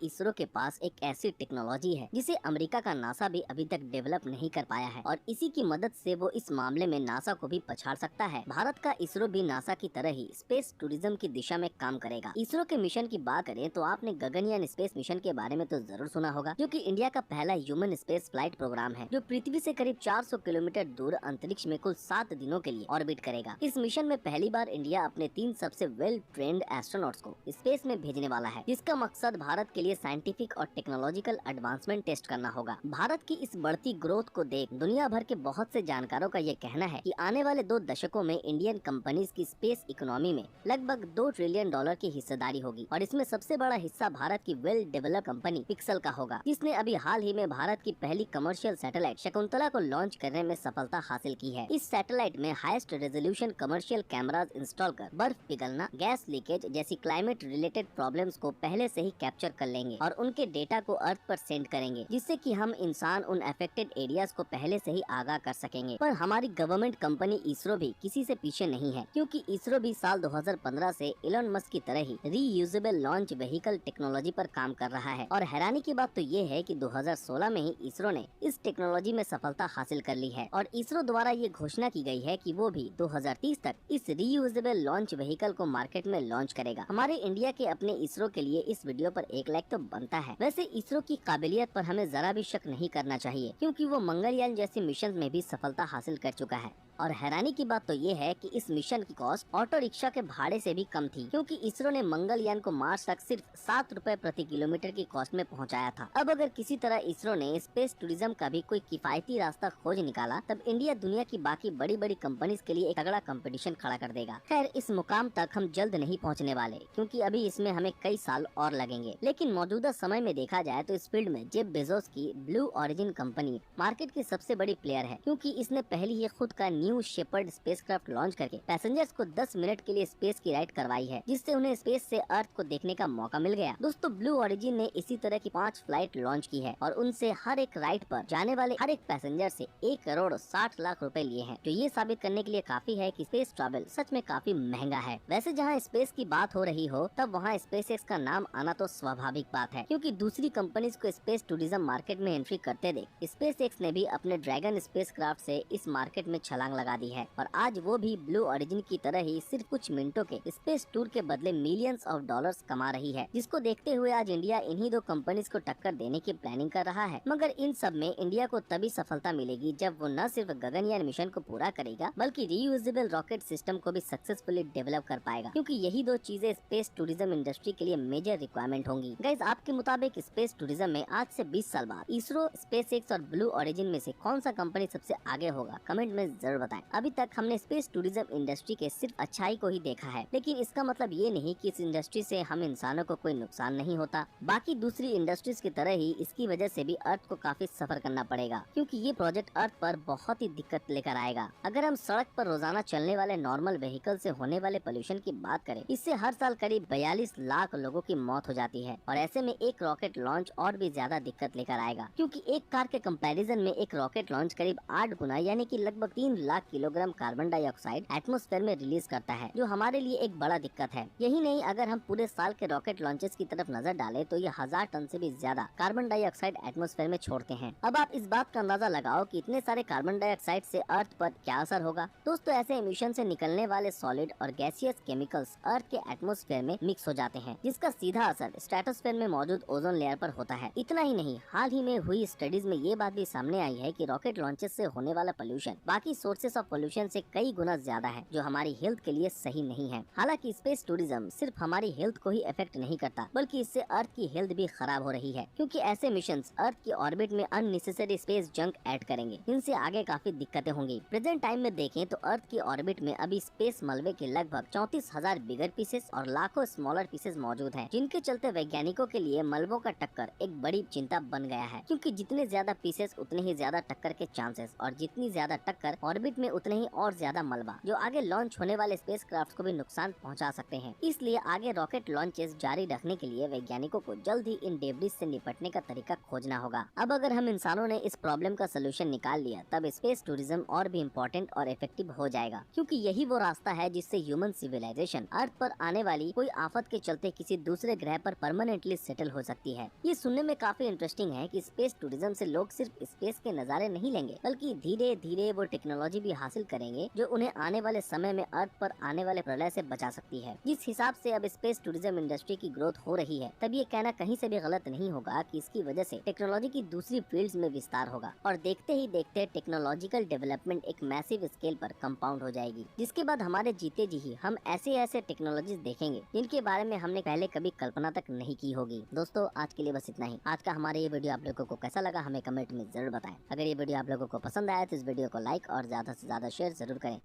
इसरो के पास एक ऐसी टेक्नोलॉजी है जिसे अमेरिका का नासा भी अभी तक डेवलप नहीं कर पाया है और इसी की मदद से वो इस मामले में नासा को भी पछाड़ सकता है। भारत का इसरो भी नासा की तरह ही स्पेस टूरिज्म की दिशा में काम करेगा। इसरो के मिशन की बात करें तो आपने गगनयान स्पेस मिशन के बारे में तो जरूर सुना होगा, जो कि इंडिया का पहला ह्यूमन स्पेस फ्लाइट प्रोग्राम है, जो पृथ्वी से करीब 400 किलोमीटर दूर अंतरिक्ष में कुल 7 दिनों के लिए ऑर्बिट करेगा। इस मिशन में पहली बार इंडिया अपने 3 सबसे वेल ट्रेंड एस्ट्रोनॉट्स को स्पेस में भेजने वाला है, जिसका मकसद भारत के लिए साइंटिफिक और टेक्नोलॉजिकल एडवांसमेंट टेस्ट करना होगा। भारत की इस बढ़ती ग्रोथ को देख दुनिया भर के बहुत से जानकारों का ये कहना है कि आने वाले 2 दशकों में इंडियन कंपनीज की स्पेस इकोनॉमी में लगभग $2 ट्रिलियन की हिस्सेदारी होगी और इसमें सबसे बड़ा हिस्सा भारत की वेल डेवलप कंपनी पिक्सल का होगा, जिसने अभी हाल ही में भारत की पहली कमर्शियल सैटेलाइट शकुंतला को लॉन्च करने में सफलता हासिल की है। इस सैटेलाइट में highest resolution commercial cameras install कर बर्फ पिघलना, गैस लीकेज जैसी क्लाइमेट रिलेटेड प्रॉब्लम्स को पहले से ही कैप्चर कर लेंगे और उनके डेटा को अर्थ पर सेंड करेंगे, जिससे कि हम इंसान उन अफेक्टेड एरियाज को पहले से ही आगाह कर सकेंगे। पर हमारी गवर्नमेंट कंपनी इसरो भी किसी से पीछे नहीं है, क्योंकि इसरो भी साल 2015 से इलॉन मस्क की तरह ही रीयूजेबल लॉन्च व्हीकल टेक्नोलॉजी पर काम कर रहा है। और हैरानी की बात तो ये है कि 2016 में ही इसरो ने इस टेक्नोलॉजी में सफलता हासिल कर ली है और इसरो द्वारा ये घोषणा की गई है कि वो भी 2030 तक इस रीयूजेबल लॉन्च व्हीकल को मार्केट में लॉन्च करेगा। हमारे इंडिया के अपने इसरो के लिए इस वीडियो पर 1 लाइक तो बनता है। वैसे इसरो की काबिलियत पर हमें जरा भी शक नहीं करना चाहिए, क्योंकि वो मंगलयान जैसे मिशन में भी सफलता हासिल कर चुका है। और हैरानी की बात तो ये है कि इस मिशन की कॉस्ट ऑटो रिक्शा के भाड़े से भी कम थी, क्योंकि इसरो ने मंगलयान को मार्स तक सिर्फ 7 रुपए प्रति किलोमीटर की कॉस्ट में पहुंचाया था। अब अगर किसी तरह इसरो ने स्पेस टूरिज्म का भी कोई किफायती रास्ता खोज निकाला, तब इंडिया दुनिया की बाकी बड़ी बड़ी कंपनीज के लिए एक तगड़ा कंपटीशन खड़ा कर देगा। खैर, इस मुकाम तक हम जल्द नहीं पहुँचने वाले, क्योंकि अभी इसमें हमें कई साल और लगेंगे। लेकिन मौजूदा समय में देखा जाए तो इस फील्ड में जेफ बेजोस की ब्लू ओरिजिन कंपनी मार्केट की सबसे बड़ी प्लेयर है, क्योंकि इसने पहले ही खुद का न्यू शेपर्ड स्पेसक्राफ्ट लॉन्च करके पैसेंजर्स को 10 मिनट के लिए स्पेस की राइड करवाई है, जिससे उन्हें स्पेस से अर्थ को देखने का मौका मिल गया। दोस्तों, ब्लू ओरिजिन ने इसी तरह की 5 फ्लाइट लॉन्च की है और उनसे हर एक राइड पर जाने वाले हर एक पैसेंजर से 1,60,00,000 रुपए लिए हैं, जो ये साबित करने के लिए काफी है कि स्पेस ट्रैवल सच में काफी महंगा है। वैसे जहाँ स्पेस की बात हो रही हो, तब वहाँ स्पेसएक्स का नाम आना तो स्वाभाविक बात है, क्योंकि दूसरी कंपनीज को स्पेस टूरिज्म मार्केट में एंट्री करते देख स्पेसएक्स ने भी अपने ड्रैगन स्पेसक्राफ्ट से इस मार्केट में छलांग लगा दी है और आज वो भी ब्लू ओरिजिन की तरह ही सिर्फ कुछ मिनटों के स्पेस टूर के बदले मिलियंस ऑफ डॉलर्स कमा रही है, जिसको देखते हुए आज इंडिया इन्हीं 2 कंपनीज को टक्कर देने की प्लानिंग कर रहा है। मगर इन सब में इंडिया को तभी सफलता मिलेगी जब वो न सिर्फ गगनयान मिशन को पूरा करेगा, बल्कि रीयूजेबल रॉकेट सिस्टम को भी सक्सेसफुली डेवलप कर पाएगा, क्योंकि यही 2 चीजें स्पेस टूरिज्म इंडस्ट्री के लिए मेजर रिक्वायरमेंट होंगी। गाइस, आपके मुताबिक स्पेस टूरिज्म में आज से 20 साल बाद इसरो, स्पेसएक्स और ब्लू ओरिजिन में से कौन सा कंपनी सबसे आगे होगा? कमेंट में जरूर बताएं। अभी तक हमने स्पेस टूरिज्म इंडस्ट्री के सिर्फ अच्छाई को ही देखा है, लेकिन इसका मतलब ये नहीं कि इस इंडस्ट्री से हम इंसानों को कोई नुकसान नहीं होता। बाकी दूसरी इंडस्ट्रीज की तरह ही इसकी वजह से भी अर्थ को काफी सफर करना पड़ेगा, क्योंकि ये प्रोजेक्ट अर्थ पर बहुत ही दिक्कत लेकर आएगा। अगर हम सड़क पर रोजाना चलने वाले नॉर्मल व्हीकल से होने वाले पोल्यूशन की बात करें, इससे हर साल करीब 42 लाख लोगों की मौत हो जाती है और ऐसे में एक रॉकेट लॉन्च और भी ज्यादा दिक्कत लेकर आएगा, क्योंकि एक कार के कंपैरिजन में एक रॉकेट लॉन्च करीब 8 गुना यानी कि लगभग 3 lakh kilogram carbon dioxide atmosphere में रिलीज करता है, जो हमारे लिए एक बड़ा दिक्कत है। यही नहीं, अगर हम पूरे साल के रॉकेट लॉन्चेस की तरफ नजर डालें तो ये 1000 टन से भी ज्यादा कार्बन डाइऑक्साइड एटमॉस्फेयर में छोड़ते हैं। अब आप इस बात का अंदाजा लगाओ कि इतने सारे कार्बन डाइऑक्साइड से अर्थ पर क्या असर होगा। दोस्तों, ऐसे एमिशन से निकलने वाले सॉलिड और गैसियस केमिकल्स अर्थ के एटमॉस्फेयर में मिक्स हो जाते हैं, जिसका सीधा असर स्ट्रेटोस्फेयर में मौजूद ओजोन लेयर पर होता है। इतना ही नहीं, हाल ही में हुई स्टडीज में ये बात भी सामने आई है कि रॉकेट लॉन्चेस से होने वाला पोल्यूशन बाकी सोर्सेस ऑफ पोल्यूशन से कई गुना ज्यादा है, जो हमारी हेल्थ के लिए सही नहीं है। हालांकि स्पेस टूरिज्म सिर्फ हमारी हेल्थ को ही अफेक्ट नहीं करता, बल्कि इससे अर्थ की हेल्थ भी खराब हो रही है, क्योंकि ऐसे मिशंस अर्थ की ऑर्बिट में अननेसेसरी स्पेस जंक ऐड करेंगे, जिनसे आगे काफी दिक्कतें होंगी। प्रेजेंट टाइम में देखें तो अर्थ की ऑर्बिट में अभी स्पेस मलबे के लगभग 34,000 बिगर पीसेस और लाखों स्मॉलर पीसेस मौजूद हैं, जिनके चलते वैज्ञानिकों के लिए मलबों का टक्कर एक बड़ी चिंता बन गया है, क्योंकि जितने ज्यादा पीसेस उतने ही ज्यादा टक्कर के चांसेस, और जितनी ज्यादा टक्कर ऑर्बिट ऑर्बिट में उतने ही और ज्यादा मलबा जो आगे लॉन्च होने वाले स्पेसक्राफ्ट को भी नुकसान पहुंचा सकते हैं। इसलिए आगे रॉकेट लॉन्चेस जारी रखने के लिए वैज्ञानिकों को जल्द ही इन डेब्रिज से निपटने का तरीका खोजना होगा। अब अगर हम इंसानों ने इस प्रॉब्लम का सोल्यूशन निकाल लिया तब स्पेस टूरिज्म और भी इम्पोर्टेंट और इफेक्टिव हो जाएगा, क्योंकि यही वो रास्ता है जिससे ह्यूमन सिविलाइजेशन अर्थ पर आने वाली कोई आफत के चलते किसी दूसरे ग्रह पर परमानेंटली सेटल हो सकती है। ये सुनने में काफी इंटरेस्टिंग है कि स्पेस टूरिज्म से लोग सिर्फ स्पेस के नजारे नहीं लेंगे, बल्कि धीरे धीरे वो टेक्नोलॉजी भी हासिल करेंगे जो उन्हें आने वाले समय में अर्थ पर आने वाले प्रलय से बचा सकती है। जिस हिसाब से अब स्पेस टूरिज्म इंडस्ट्री की ग्रोथ हो रही है, तब ये कहना कहीं से भी गलत नहीं होगा कि इसकी वजह से टेक्नोलॉजी की दूसरी फील्ड्स में विस्तार होगा और देखते ही देखते टेक्नोलॉजिकल डेवलपमेंट एक मैसिव स्केल पर कंपाउंड हो जाएगी, जिसके बाद हमारे जीते जी ही हम ऐसे टेक्नोलॉजीज देखेंगे जिनके बारे में हमने पहले कभी कल्पना तक नहीं की होगी। दोस्तों, आज के लिए बस इतना ही। आज का हमारा ये वीडियो आप लोगों को कैसा लगा हमें कमेंट में जरूर बताएं। अगर ये वीडियो आप लोगों को पसंद आया तो इस वीडियो को लाइक और ज्यादा से ज्यादा शेयर जरूर करें।